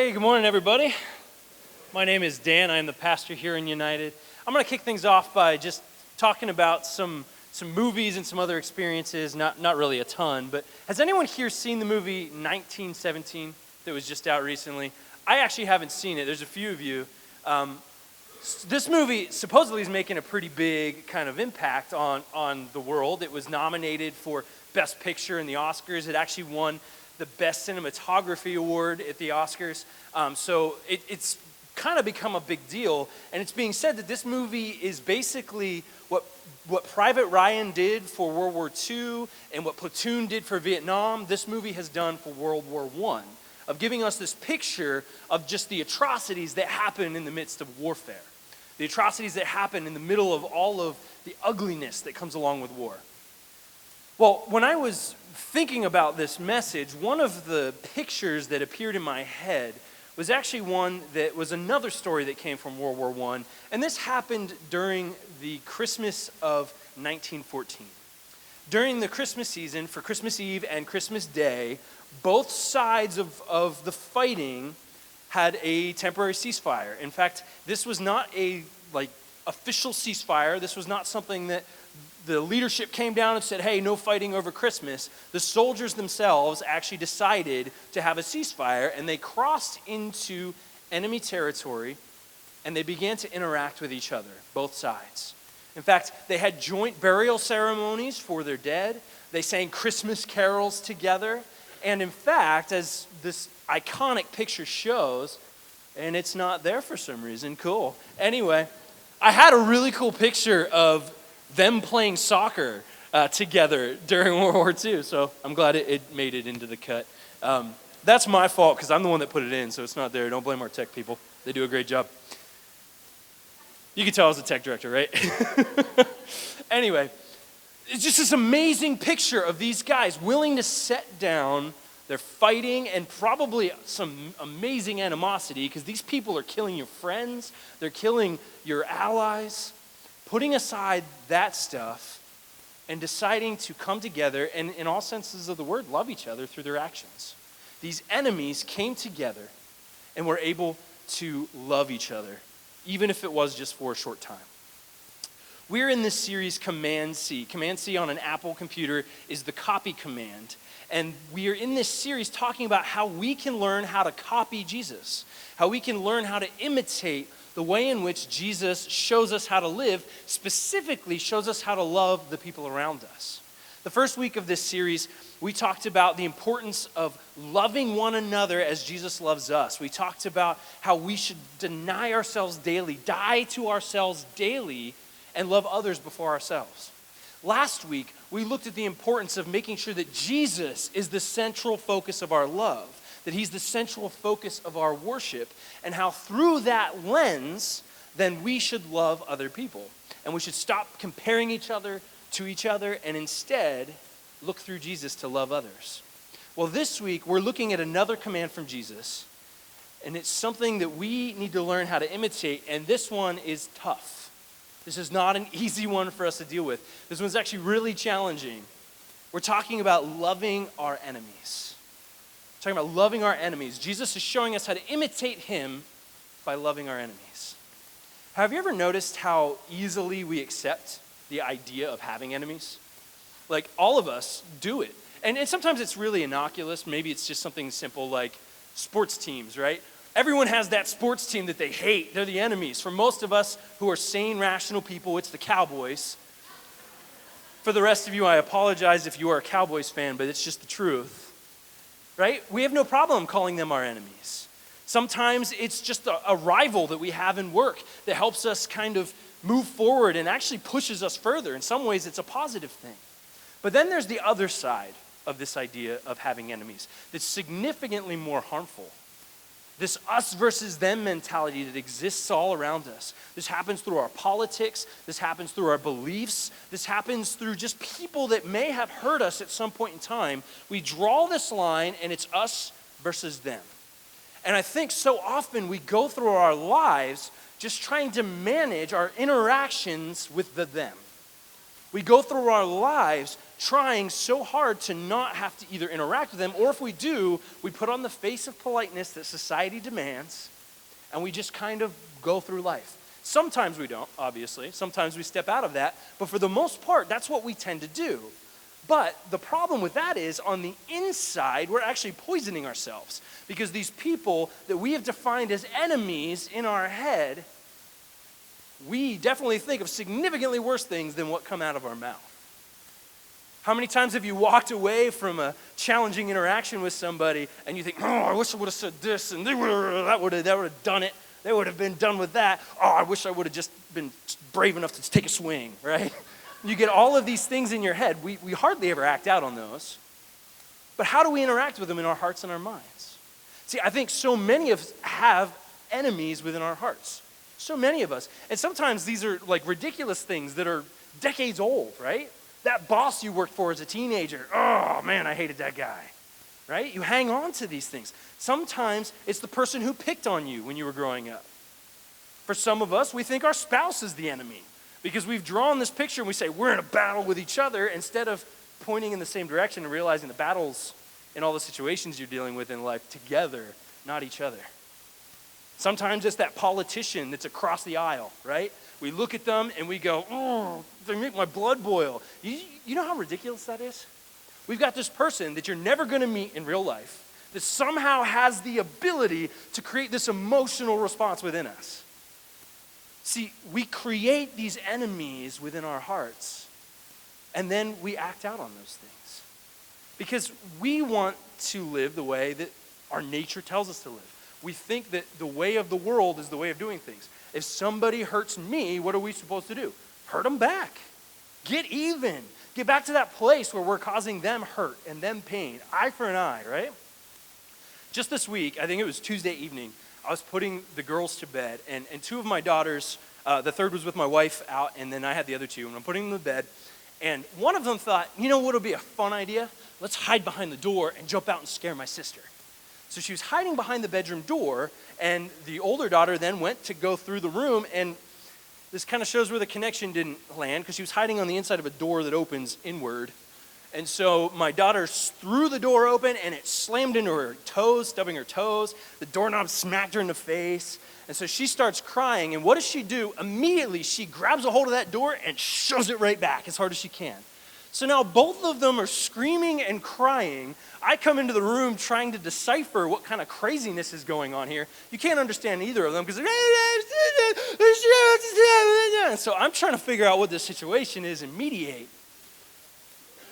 Hey, good morning, everybody. My name is Dan. I am the pastor here in United. I'm going to kick things off by just talking about some movies and some other experiences, not really a ton, but has anyone here seen the movie 1917 that was just out recently? I actually haven't seen it. There's a few of you. This movie supposedly is making a pretty big kind of impact on the world. It was nominated for Best Picture in the Oscars. It actually won the Best Cinematography Award at the Oscars. So it's kind of become a big deal. And it's being said that this movie is basically what Private Ryan did for World War II and what Platoon did for Vietnam, this movie has done for World War I, of giving us this picture of just the atrocities that happen in the midst of warfare. The atrocities that happen in the middle of all of the ugliness that comes along with war. Well, when I was thinking about this message, one of the pictures that appeared in my head was actually one that was another story that came from World War I, and this happened during the Christmas of 1914. During the Christmas season, for Christmas Eve and Christmas Day, both sides of the fighting had a temporary ceasefire. In fact, this was not a official ceasefire. This was not something that the leadership came down and said, hey, no fighting over Christmas. The soldiers themselves actually decided to have a ceasefire, and they crossed into enemy territory, and they began to interact with each other, both sides. In fact, they had joint burial ceremonies for their dead. They sang Christmas carols together. And in fact, as this iconic picture shows, and it's not there for some reason, cool. Anyway, I had a really cool picture of them playing soccer together during World War II, so I'm glad it made it into the cut. That's my fault because I'm the one that put it in, so it's not there. Don't blame our tech people. They do a great job. You can tell I was the tech director, right? Anyway, it's just this amazing picture of these guys willing to set down their fighting and probably some amazing animosity because these people are killing your friends, they're killing your allies, putting aside that stuff and deciding to come together and, in all senses of the word, love each other through their actions. These enemies came together and were able to love each other, even if it was just for a short time. We're in this series Command C. Command C on an Apple computer is the copy command. And we are in this series talking about how we can learn how to copy Jesus, how we can learn how to imitate the way in which Jesus shows us how to live, specifically shows us how to love the people around us. The first week of this series, we talked about the importance of loving one another as Jesus loves us. We talked about how we should deny ourselves daily, die to ourselves daily, and love others before ourselves. Last week, we looked at the importance of making sure that Jesus is the central focus of our love, that he's the central focus of our worship, and how through that lens, then we should love other people. And we should stop comparing each other to each other and instead look through Jesus to love others. Well, this week, we're looking at another command from Jesus, and it's something that we need to learn how to imitate, and this one is tough. This is not an easy one for us to deal with. This one's actually really challenging. We're talking about loving our enemies. We're talking about loving our enemies. Jesus is showing us how to imitate him by loving our enemies. Have you ever noticed how easily we accept the idea of having enemies? Like, all of us do it. And sometimes it's really innocuous. Maybe it's just something simple like sports teams, right? Everyone has that sports team that they hate. They're the enemies. For most of us who are sane, rational people, it's the Cowboys. For the rest of you, I apologize if you are a Cowboys fan, but it's just the truth. Right? We have no problem calling them our enemies. Sometimes it's just a rival that we have in work that helps us kind of move forward and actually pushes us further. In some ways, it's a positive thing. But then there's the other side of this idea of having enemies that's significantly more harmful. This us versus them mentality that exists all around us. This happens through our politics. This happens through our beliefs. This happens through just people that may have hurt us at some point in time. We draw this line and it's us versus them. And I think so often we go through our lives just trying to manage our interactions with the them. We go through our lives trying so hard to not have to either interact with them, or if we do, we put on the face of politeness that society demands, and we just kind of go through life. Sometimes we don't, obviously. Sometimes we step out of that, but for the most part, that's what we tend to do. But the problem with that is, on the inside, we're actually poisoning ourselves, because these people that we have defined as enemies in our head, we definitely think of significantly worse things than what come out of our mouth. How many times have you walked away from a challenging interaction with somebody and you think, oh, I wish I would have said this, and that would have done it. They would have been done with that. Oh, I wish I would have just been brave enough to take a swing, right? You get all of these things in your head. We hardly ever act out on those. But how do we interact with them in our hearts and our minds? See, I think so many of us have enemies within our hearts. So many of us. And sometimes these are like ridiculous things that are decades old, right? That boss you worked for as a teenager, oh man, I hated that guy, right? You hang on to these things. Sometimes it's the person who picked on you when you were growing up. For some of us, we think our spouse is the enemy because we've drawn this picture and we say we're in a battle with each other instead of pointing in the same direction and realizing the battles in all the situations you're dealing with in life together, not each other. Sometimes it's that politician that's across the aisle, right? We look at them and we go, oh, they make my blood boil. You know how ridiculous that is? We've got this person that you're never going to meet in real life that somehow has the ability to create this emotional response within us. See, we create these enemies within our hearts, and then we act out on those things. Because we want to live the way that our nature tells us to live. We think that the way of the world is the way of doing things. If somebody hurts me, what are we supposed to do? Hurt them back. Get even. Get back to that place where we're causing them hurt and them pain. Eye for an eye, right? Just this week, I think it was Tuesday evening, I was putting the girls to bed, and two of my daughters, the third was with my wife out, and then I had the other two, and I'm putting them to bed, and one of them thought, you know what would be a fun idea? Let's hide behind the door and jump out and scare my sister. So she was hiding behind the bedroom door, and the older daughter then went to go through the room, and this kind of shows where the connection didn't land, because she was hiding on the inside of a door that opens inward. And so my daughter threw the door open, and it slammed into her toes, stubbing her toes. The doorknob smacked her in the face. And so she starts crying, and what does she do? Immediately, she grabs a hold of that door and shoves it right back as hard as she can. So now both of them are screaming and crying. I come into the room trying to decipher what kind of craziness is going on here. You can't understand either of them because so I'm trying to figure out what the situation is and mediate.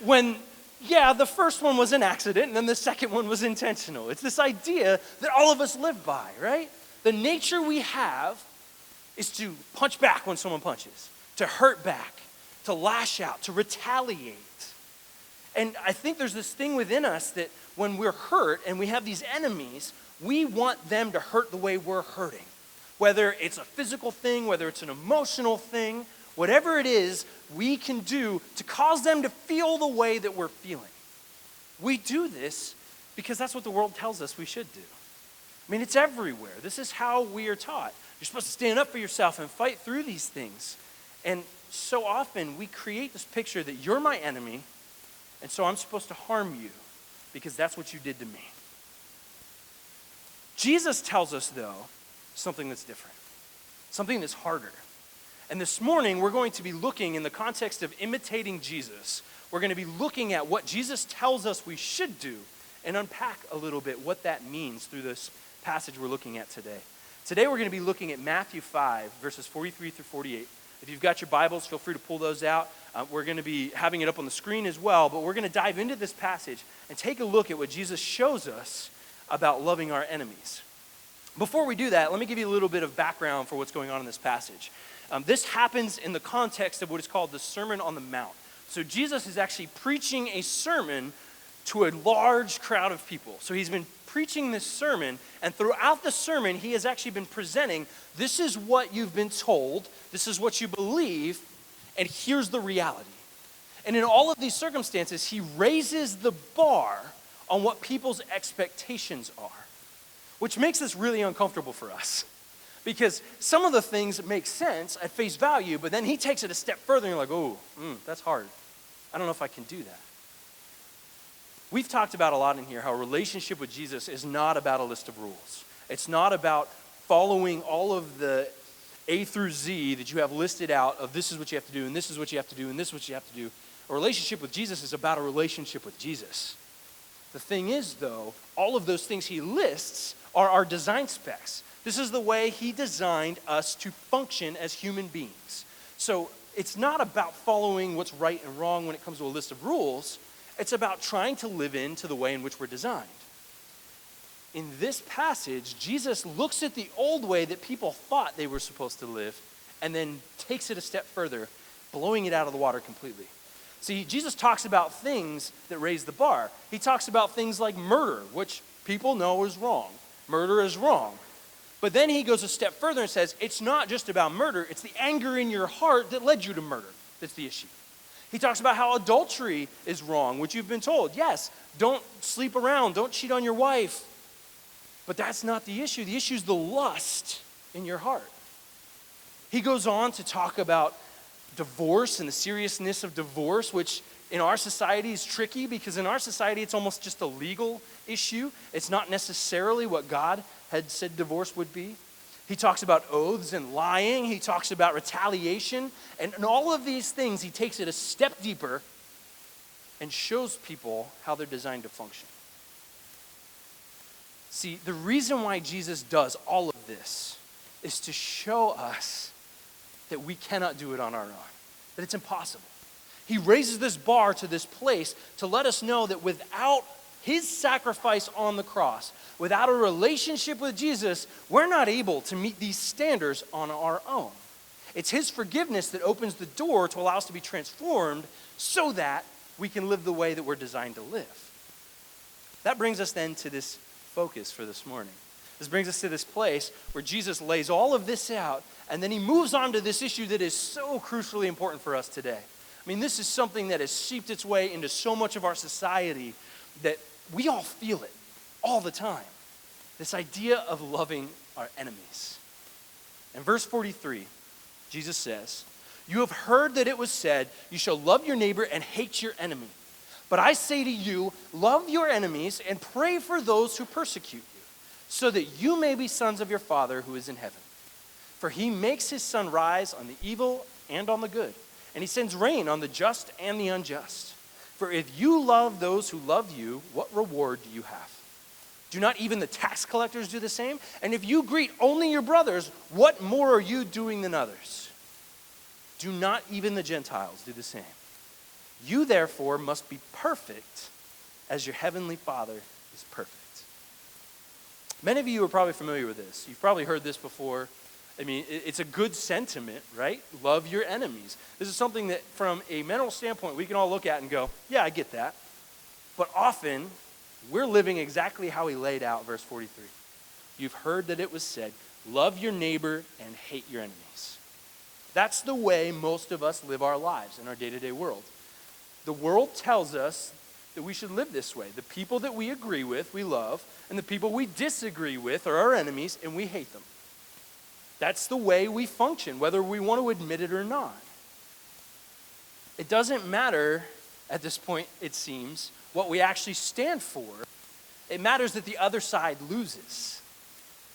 When, yeah, the first one was an accident and then the second one was intentional. It's this idea that all of us live by, right? The nature we have is to punch back when someone punches, to hurt back, to lash out, to retaliate. And I think there's this thing within us that when we're hurt and we have these enemies, we want them to hurt the way we're hurting. Whether it's a physical thing, whether it's an emotional thing, whatever it is, we can do to cause them to feel the way that we're feeling. We do this because that's what the world tells us we should do. I mean, it's everywhere. This is how we are taught. You're supposed to stand up for yourself and fight through these things. And so often we create this picture that you're my enemy, and so I'm supposed to harm you because that's what you did to me. Jesus tells us, though, something that's different, something that's harder. And this morning, we're going to be looking in the context of imitating Jesus. We're going to be looking at what Jesus tells us we should do and unpack a little bit what that means through this passage we're looking at today. Today, we're going to be looking at Matthew 5, verses 43 through 48. If you've got your Bibles, feel free to pull those out. We're going to be having it up on the screen as well, but we're going to dive into this passage and take a look at what Jesus shows us about loving our enemies. Before we do that, let me give you a little bit of background for what's going on in this passage. This happens in the context of what is called the Sermon on the Mount. So Jesus is actually preaching a sermon to a large crowd of people. So he's been preaching this sermon, and throughout the sermon, he has actually been presenting, this is what you've been told, this is what you believe, and here's the reality. And in all of these circumstances, he raises the bar on what people's expectations are, which makes this really uncomfortable for us. Because some of the things make sense at face value, but then he takes it a step further and you're like, oh, that's hard. I don't know if I can do that. We've talked about a lot in here how a relationship with Jesus is not about a list of rules. It's not about following all of the A through Z that you have listed out of this is what you have to do, and this is what you have to do, and this is what you have to do. A relationship with Jesus is about a relationship with Jesus. The thing is, though, all of those things he lists are our design specs. This is the way he designed us to function as human beings. So it's not about following what's right and wrong when it comes to a list of rules. It's about trying to live into the way in which we're designed. In this passage, Jesus looks at the old way that people thought they were supposed to live and then takes it a step further, blowing it out of the water completely. See, Jesus talks about things that raise the bar. He talks about things like murder, which people know is wrong. Murder is wrong. But then he goes a step further and says, it's not just about murder, it's the anger in your heart that led you to murder that's the issue. He talks about how adultery is wrong, which you've been told. Yes, don't sleep around, don't cheat on your wife. But that's not the issue. The issue is the lust in your heart. He goes on to talk about divorce and the seriousness of divorce, which in our society is tricky because in our society it's almost just a legal issue. It's not necessarily what God had said divorce would be. He talks about oaths and lying. He talks about retaliation. And in all of these things, he takes it a step deeper and shows people how they're designed to function. See, the reason why Jesus does all of this is to show us that we cannot do it on our own, that it's impossible. He raises this bar to this place to let us know that without his sacrifice on the cross, without a relationship with Jesus, we're not able to meet these standards on our own. It's his forgiveness that opens the door to allow us to be transformed so that we can live the way that we're designed to live. That brings us then to this focus for this morning. This brings us to this place where Jesus lays all of this out, and then he moves on to this issue that is so crucially important for us today. I mean, this is something that has seeped its way into so much of our society that we all feel it all the time. This idea of loving our enemies. In verse 43, Jesus says, "You have heard that it was said, you shall love your neighbor and hate your enemy. But I say to you, love your enemies and pray for those who persecute you, so that you may be sons of your Father who is in heaven. For he makes his sun rise on the evil and on the good, and he sends rain on the just and the unjust. For if you love those who love you, what reward do you have? Do not even the tax collectors do the same? And if you greet only your brothers, what more are you doing than others? Do not even the Gentiles do the same? You therefore must be perfect as your heavenly Father is perfect." Many of you are probably familiar with this. You've probably heard this before. I mean, it's a good sentiment, right? Love your enemies. This is something that from a mental standpoint, we can all look at and go, yeah, I get that. But often, we're living exactly how he laid out verse 43. You've heard that it was said, love your neighbor and hate your enemies. That's the way most of us live our lives in our day-to-day world. The world tells us that we should live this way. The people that we agree with, we love, and the people we disagree with are our enemies, and we hate them. That's the way we function, whether we want to admit it or not. It doesn't matter at this point, it seems, what we actually stand for. It matters that the other side loses.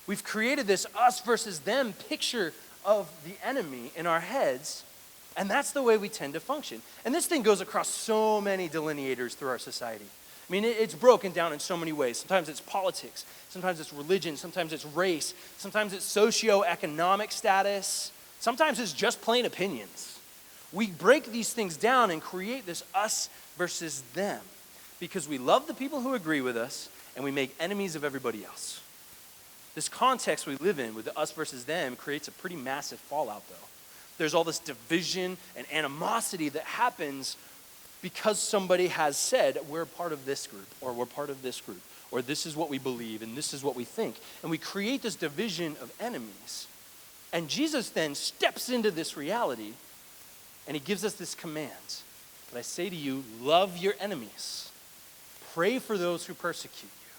We've created this us versus them picture of the enemy in our heads, and that's the way we tend to function. And this thing goes across so many delineators through our society. I mean, it's broken down in so many ways. Sometimes it's politics, sometimes it's religion, sometimes it's race, sometimes it's socioeconomic status, sometimes it's just plain opinions. We break these things down and create this us versus them because we love the people who agree with us and we make enemies of everybody else. This context we live in with the us versus them creates a pretty massive fallout, though. There's all this division and animosity that happens because somebody has said, we're part of this group, or we're part of this group, or this is what we believe, and this is what we think. And we create this division of enemies. And Jesus then steps into this reality, and he gives us this command. But I say to you, love your enemies. Pray for those who persecute you,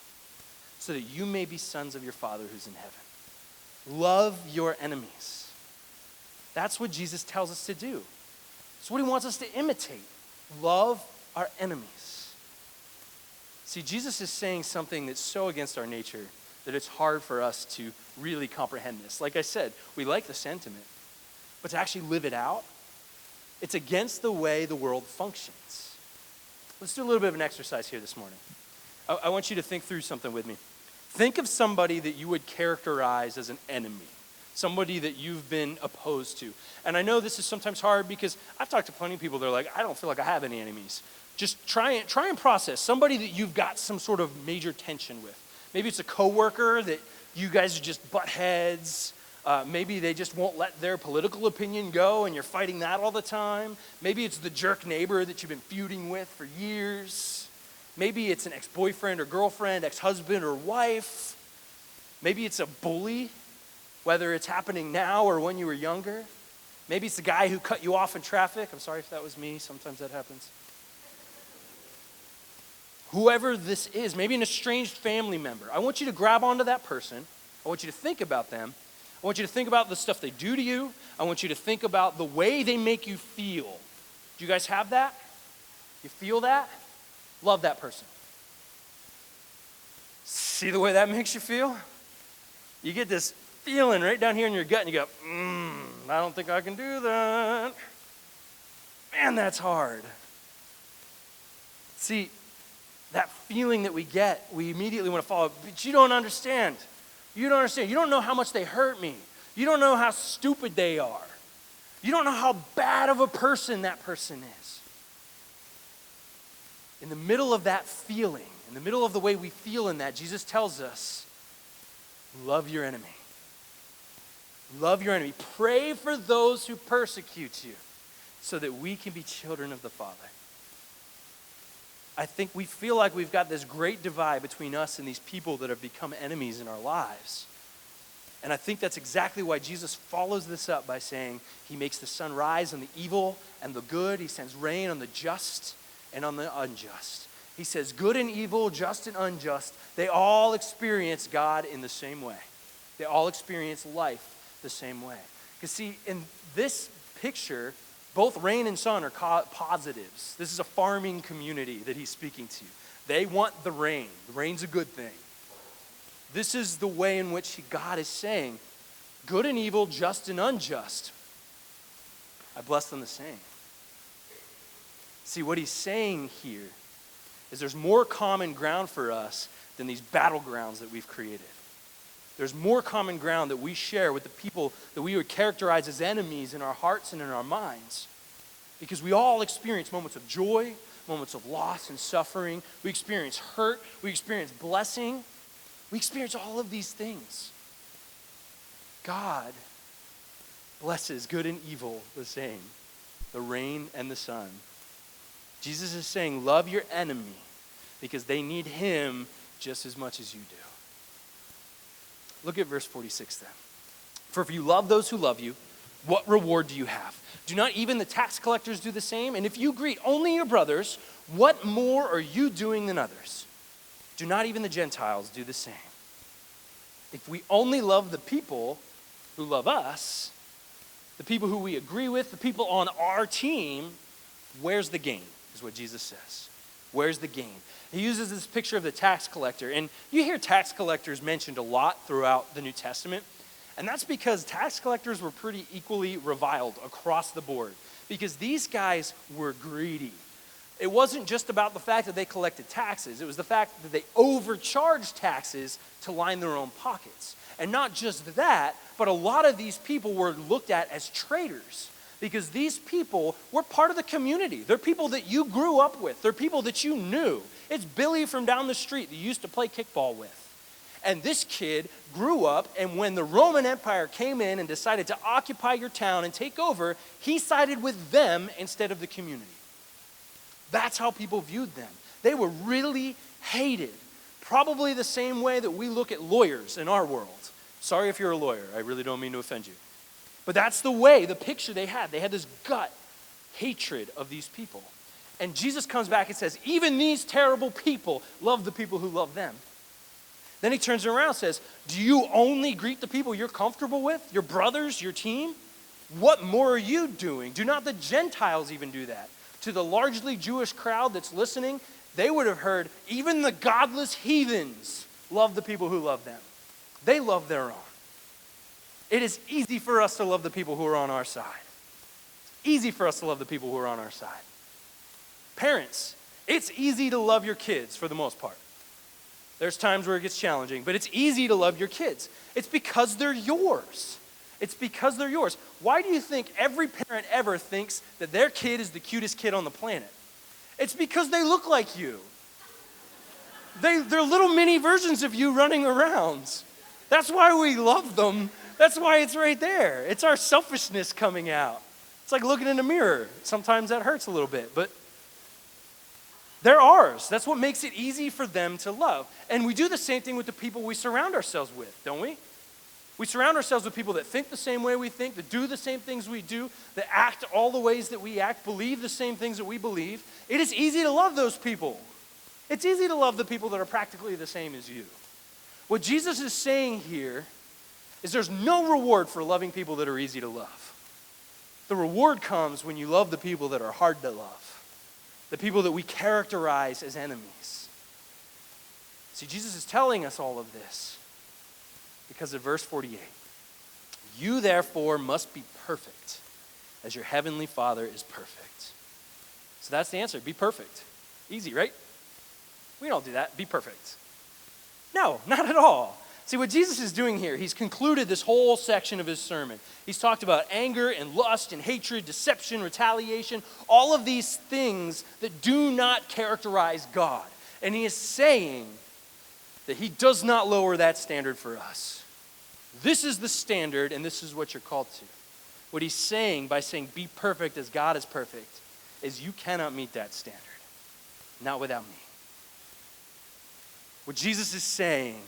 so that you may be sons of your Father who's in heaven. Love your enemies. That's what Jesus tells us to do. It's what he wants us to imitate. love our enemies. See, Jesus is saying something that's so against our nature that it's hard for us to really comprehend this. Like I said, we like the sentiment, but to actually live it out, it's against the way the world functions. Let's do a little bit of an exercise here this morning. I want you to think through something with me. Think of somebody that you would characterize as an enemy, somebody that you've been opposed to. And I know this is sometimes hard because I've talked to plenty of people that are like, I don't feel like I have any enemies. Just try and process somebody that you've got some sort of major tension with. Maybe it's a coworker that you guys are just butt heads. Maybe they just won't let their political opinion go and you're fighting that all the time. Maybe it's the jerk neighbor that you've been feuding with for years. Maybe it's an ex-boyfriend or girlfriend, ex-husband or wife. Maybe it's a bully, whether it's happening now or when you were younger. Maybe it's the guy who cut you off in traffic. I'm sorry if that was me. Sometimes that happens. Whoever this is, maybe an estranged family member. I want you to grab onto that person. I want you to think about them. I want you to think about the stuff they do to you. I want you to think about the way they make you feel. Do you guys have that? You feel that? Love that person. See the way that makes you feel? You get this feeling right down here in your gut and you go, I don't think I can do that. Man, that's hard. See, that feeling that we get, we immediately want to follow, but you don't understand. You don't understand. You don't know how much they hurt me. You don't know how stupid they are. You don't know how bad of a person that person is. In the middle of that feeling, in the middle of the way we feel in that, Jesus tells us, love your enemy. Love your enemy. Pray for those who persecute you so that we can be children of the Father. I think we feel like we've got this great divide between us and these people that have become enemies in our lives. And I think that's exactly why Jesus follows this up by saying he makes the sun rise on the evil and the good. He sends rain on the just and on the unjust. He says good and evil, just and unjust, they all experience God in the same way. They all experience life the same way. Because see, in this picture, both rain and sun are positives. This is a farming community that he's speaking to. They want the rain. The rain's a good thing. This is the way in which God is saying, good and evil, just and unjust, I bless them the same. See, what he's saying here is there's more common ground for us than these battlegrounds that we've created. There's more common ground that we share with the people that we would characterize as enemies in our hearts and in our minds. Because we all experience moments of joy, moments of loss and suffering. We experience hurt. We experience blessing. We experience all of these things. God blesses good and evil the same, the rain and the sun. Jesus is saying, love your enemy because they need him just as much as you do. Look at verse 46 then. For if you love those who love you, what reward do you have? Do not even the tax collectors do the same? And if you greet only your brothers, what more are you doing than others? Do not even the Gentiles do the same? If we only love the people who love us, the people who we agree with, the people on our team, where's the gain, is what Jesus says. Where's the gain? He uses this picture of the tax collector, and you hear tax collectors mentioned a lot throughout the New Testament, and that's because tax collectors were pretty equally reviled across the board, because these guys were greedy. It wasn't just about the fact that they collected taxes, it was the fact that they overcharged taxes to line their own pockets. And not just that, but a lot of these people were looked at as traitors. Because these people were part of the community. They're people that you grew up with. They're people that you knew. It's Billy from down the street that you used to play kickball with. And this kid grew up, and when the Roman Empire came in and decided to occupy your town and take over, he sided with them instead of the community. That's how people viewed them. They were really hated. Probably the same way that we look at lawyers in our world. Sorry if you're a lawyer. I really don't mean to offend you. But that's the way, the picture they had. They had this gut hatred of these people. And Jesus comes back and says, even these terrible people love the people who love them. Then he turns around and says, do you only greet the people you're comfortable with? Your brothers, your team? What more are you doing? Do not the Gentiles even do that? to the largely Jewish crowd that's listening, they would have heard, even the godless heathens love the people who love them. They love their own. It is easy for us to love the people who are on our side. Easy for us to love the people who are on our side. Parents, it's easy to love your kids for the most part. There's times where it gets challenging, but it's easy to love your kids. It's because they're yours. It's because they're yours. Why do you think every parent ever thinks that their kid is the cutest kid on the planet? It's because they look like you. They're little mini versions of you running around. That's why we love them. That's why it's right there. It's our selfishness coming out. It's like looking in a mirror. Sometimes that hurts a little bit, but they're ours. That's what makes it easy for them to love. And we do the same thing with the people we surround ourselves with, don't we? We surround ourselves with people that think the same way we think, that do the same things we do, that act all the ways that we act, believe the same things that we believe. It is easy to love those people. It's easy to love the people that are practically the same as you. What Jesus is saying here is there's no reward for loving people that are easy to love. The reward comes when you love the people that are hard to love, the people that we characterize as enemies. See, Jesus is telling us all of this because of verse 48. You therefore must be perfect as your heavenly Father is perfect. So that's the answer. Be perfect. Easy, right? We don't do that. Be perfect. No, not at all. See, what Jesus is doing here, he's concluded this whole section of his sermon. He's talked about anger and lust and hatred, deception, retaliation, all of these things that do not characterize God. And he is saying that he does not lower that standard for us. This is the standard, and this is what you're called to. What he's saying by saying, be perfect as God is perfect, is you cannot meet that standard. Not without me. What Jesus is saying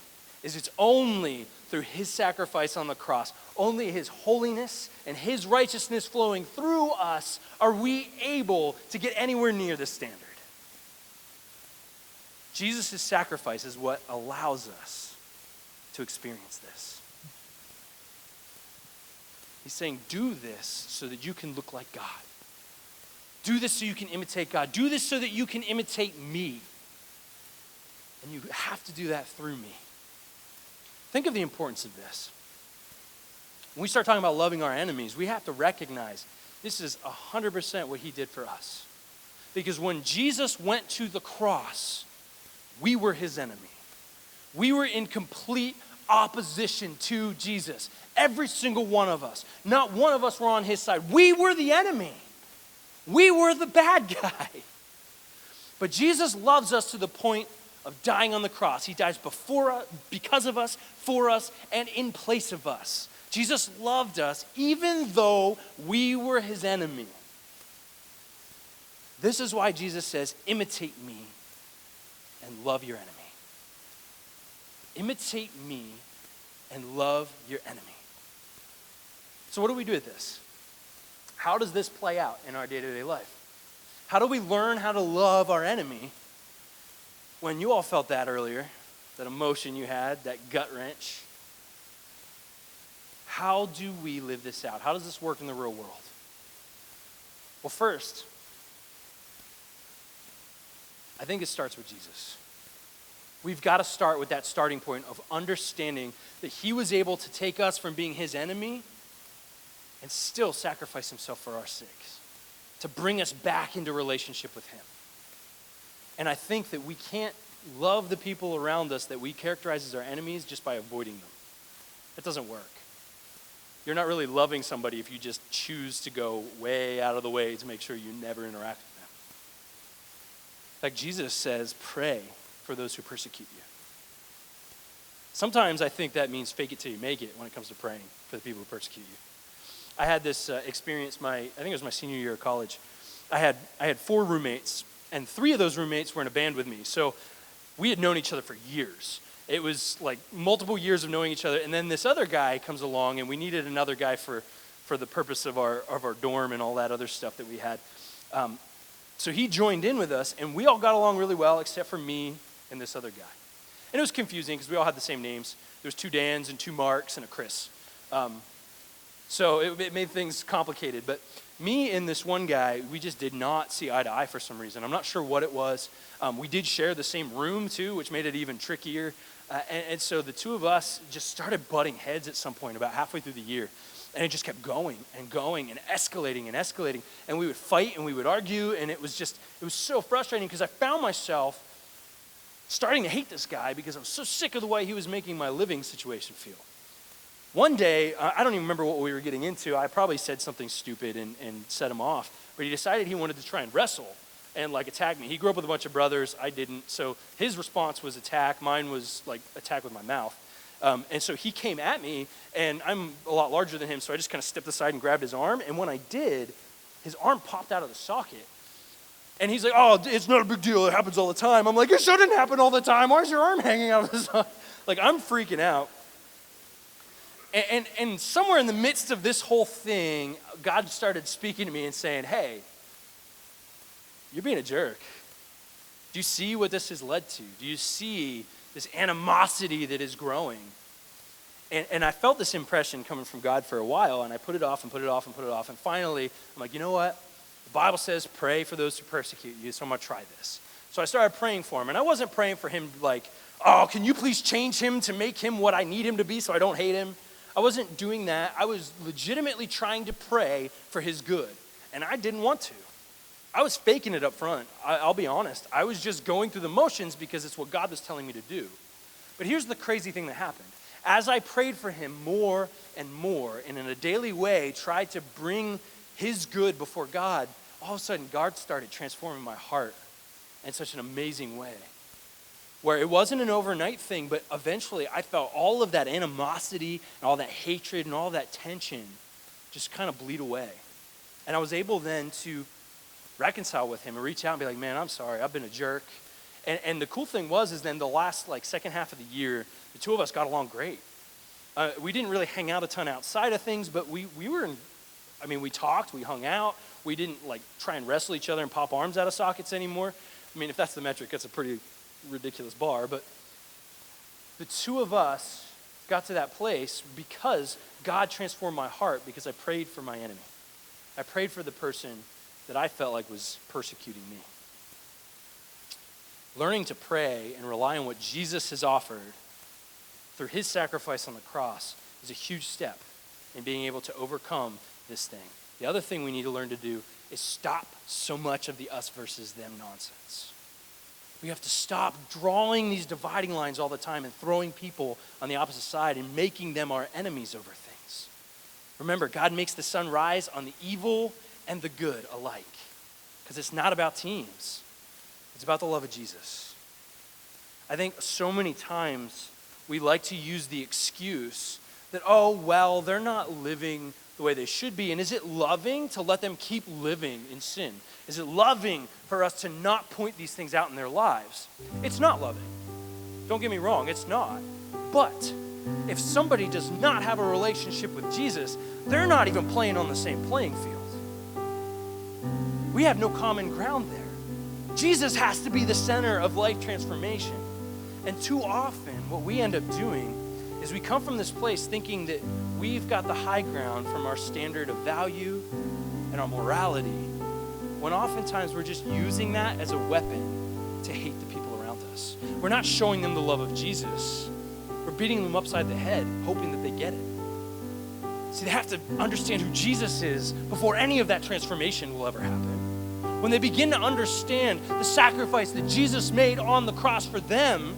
is it's only through his sacrifice on the cross, only his holiness and his righteousness flowing through us are we able to get anywhere near this standard. Jesus' sacrifice is what allows us to experience this. He's saying, do this so that you can look like God. Do this so you can imitate God. Do this so that you can imitate me. And you have to do that through me. Think of the importance of this. When we start talking about loving our enemies, we have to recognize this is 100% what he did for us. Because when Jesus went to the cross, we were his enemy. We were in complete opposition to Jesus. Every single one of us. Not one of us were on his side. We were the enemy. We were the bad guy. But Jesus loves us to the point of dying on the cross. He dies before us, because of us, for us, and in place of us. Jesus loved us even though we were his enemy. This is why Jesus says, imitate me and love your enemy. Imitate me and love your enemy. So what do we do with this? How does this play out in our day-to-day life? How do we learn how to love our enemy? When you all felt that earlier, that emotion you had, that gut wrench, how do we live this out? How does this work in the real world? Well, first, I think it starts with Jesus. We've got to start with that starting point of understanding that he was able to take us from being his enemy and still sacrifice himself for our sakes, to bring us back into relationship with him. And I think that we can't love the people around us that we characterize as our enemies just by avoiding them. It doesn't work. You're not really loving somebody if you just choose to go way out of the way to make sure you never interact with them. Like Jesus says, pray for those who persecute you. Sometimes I think that means fake it till you make it when it comes to praying for the people who persecute you. I had this experience I think it was my senior year of college. I had 4 roommates, and 3 of those roommates were in a band with me. So we had known each other for years. It was like multiple years of knowing each other. And then this other guy comes along, and we needed another guy for the purpose of our dorm and all that other stuff that we had. So he joined in with us, and we all got along really well except for me and this other guy. And it was confusing because we all had the same names. There was 2 Dans and 2 Marks and a Chris. So it made things complicated. But me and this one guy, we just did not see eye to eye for some reason. I'm not sure what it was. We did share the same room too, which made it even trickier. And so the two of us just started butting heads at some point about halfway through the year. And it just kept going and going and escalating and escalating. And we would fight and we would argue. And it was so frustrating because I found myself starting to hate this guy because I was so sick of the way he was making my living situation feel. One day, I don't even remember what we were getting into. I probably said something stupid and set him off. But he decided he wanted to try and wrestle and attack me. He grew up with a bunch of brothers. I didn't. So his response was attack. Mine was attack with my mouth. And so he came at me, and I'm a lot larger than him, so I just kind of stepped aside and grabbed his arm. And when I did, his arm popped out of the socket. And he's like, oh, it's not a big deal. It happens all the time. I'm like, it shouldn't happen all the time. Why is your arm hanging out of the socket? I'm freaking out. And somewhere in the midst of this whole thing, God started speaking to me and saying, hey, you're being a jerk. Do you see what this has led to? Do you see this animosity that is growing? And I felt this impression coming from God for a while, and I put it off and put it off and put it off. And finally, I'm like, you know what? The Bible says pray for those who persecute you, so I'm going to try this. So I started praying for him. And I wasn't praying for him oh, can you please change him to make him what I need him to be so I don't hate him? I wasn't doing that. I was legitimately trying to pray for his good, and I didn't want to. I was faking it up front. I'll be honest. I was just going through the motions because it's what God was telling me to do. But here's the crazy thing that happened. As I prayed for him more and more, and in a daily way tried to bring his good before God, all of a sudden God started transforming my heart in such an amazing way. Where it wasn't an overnight thing, but eventually I felt all of that animosity and all that hatred and all that tension just kind of bleed away. And I was able then to reconcile with him and reach out and be like, man, I'm sorry, I've been a jerk. And the cool thing was then the last second half of the year, the two of us got along great. We didn't really hang out a ton outside of things, but we talked, we hung out. We didn't try and wrestle each other and pop arms out of sockets anymore. I mean, if that's the metric, that's a pretty ridiculous bar, but the two of us got to that place because God transformed my heart because I prayed for my enemy. I prayed for the person that I felt like was persecuting me. Learning to pray and rely on what Jesus has offered through his sacrifice on the cross is a huge step in being able to overcome this thing. The other thing we need to learn to do is stop so much of the us versus them nonsense. We have to stop drawing these dividing lines all the time and throwing people on the opposite side and making them our enemies over things. Remember, God makes the sun rise on the evil and the good alike, because it's not about teams. It's about the love of Jesus. I think so many times we like to use the excuse that, oh, well, they're not living the way they should be. And is it loving to let them keep living in sin? Is it loving for us to not point these things out in their lives? It's not loving. Don't get me wrong, it's not. But if somebody does not have a relationship with Jesus, they're not even playing on the same playing field. We have no common ground there. Jesus has to be the center of life transformation. And too often, what we end up doing is we come from this place thinking that we've got the high ground from our standard of value and our morality, when oftentimes we're just using that as a weapon to hate the people around us. We're not showing them the love of Jesus. We're beating them upside the head, hoping that they get it. See, they have to understand who Jesus is before any of that transformation will ever happen. When they begin to understand the sacrifice that Jesus made on the cross for them,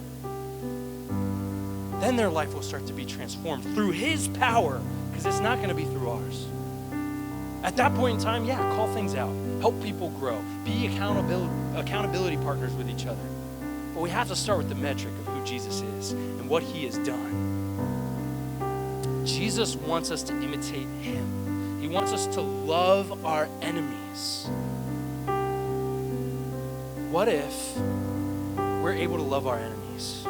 then their life will start to be transformed through his power, because it's not going to be through ours. At that point in time, yeah, call things out. Help people grow. Be accountability partners with each other. But we have to start with the metric of who Jesus is and what he has done. Jesus wants us to imitate him. He wants us to love our enemies. What if we're able to love our enemies?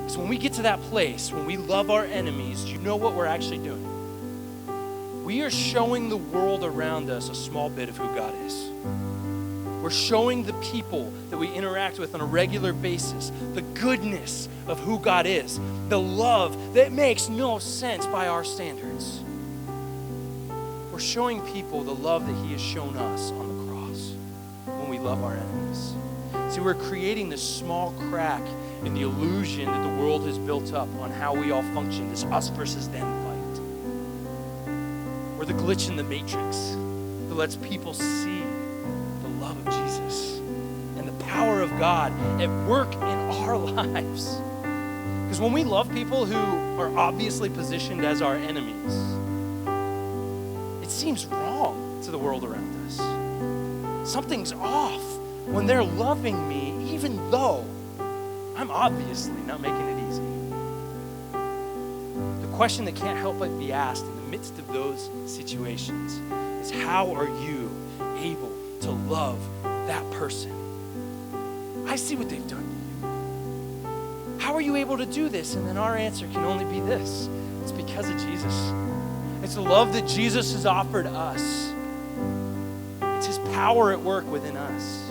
Because when we get to that place, when we love our enemies, you know what we're actually doing? We are showing the world around us a small bit of who God is. We're showing the people that we interact with on a regular basis the goodness of who God is, the love that makes no sense by our standards. We're showing people the love that he has shown us on the cross when we love our enemies. See, we're creating this small crack in the illusion that the world has built up on how we all function, this us versus them fight. We're the glitch in the matrix that lets people see the love of Jesus and the power of God at work in our lives. Because when we love people who are obviously positioned as our enemies, it seems wrong to the world around us. Something's off when they're loving me, even though I'm obviously not making it easy. The question that can't help but be asked in the midst of those situations is, how are you able to love that person? I see what they've done to you. How are you able to do this? And then our answer can only be this: it's because of Jesus. It's the love that Jesus has offered us. It's his power at work within us.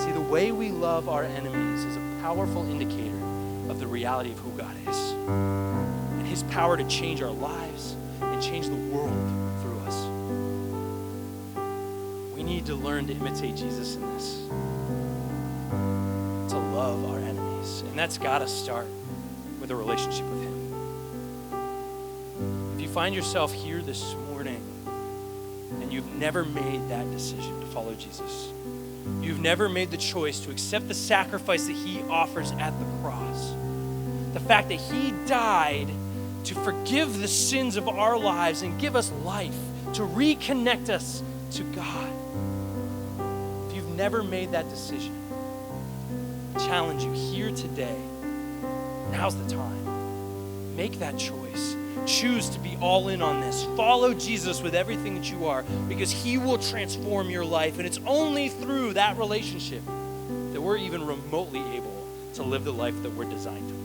See, the way we love our enemies is a powerful indicator of the reality of who God is and his power to change our lives and change the world through us. We need to learn to imitate Jesus in this, to love our enemies. And that's got to start with a relationship with him. If you find yourself here this morning and you've never made that decision to follow Jesus, you've never made the choice to accept the sacrifice that he offers at the cross, the fact that he died to forgive the sins of our lives and give us life, to reconnect us to God. If you've never made that decision, I challenge you here today. Now's the time. Make that choice. Choose to be all in on this. Follow Jesus with everything that you are, because he will transform your life. And it's only through that relationship that we're even remotely able to live the life that we're designed to live.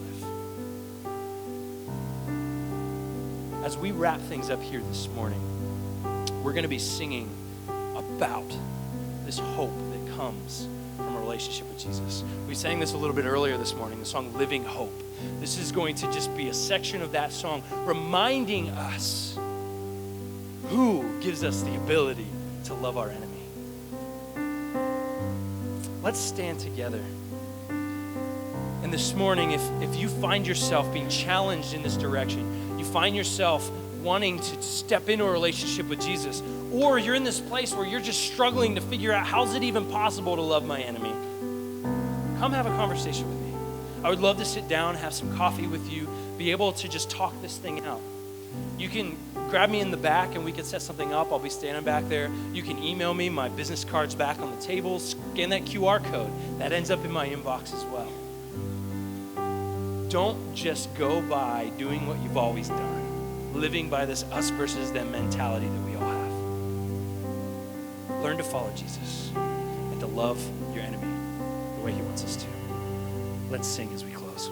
As we wrap things up here this morning, we're going to be singing about this hope that comes from a relationship with Jesus. We sang this a little bit earlier this morning, the song Living Hope. This is going to just be a section of that song reminding us who gives us the ability to love our enemy. Let's stand together. And this morning, if you find yourself being challenged in this direction, you find yourself wanting to step into a relationship with Jesus, or you're in this place where you're just struggling to figure out, how's it even possible to love my enemy? Come have a conversation with me. I would love to sit down, have some coffee with you, be able to just talk this thing out. You can grab me in the back and we can set something up. I'll be standing back there. You can email me. My business card's back on the table. Scan that QR code. That ends up in my inbox as well. Don't just go by doing what you've always done, living by this us versus them mentality that we all have. Learn to follow Jesus and to love your enemy the way he wants us to. Let's sing as we close.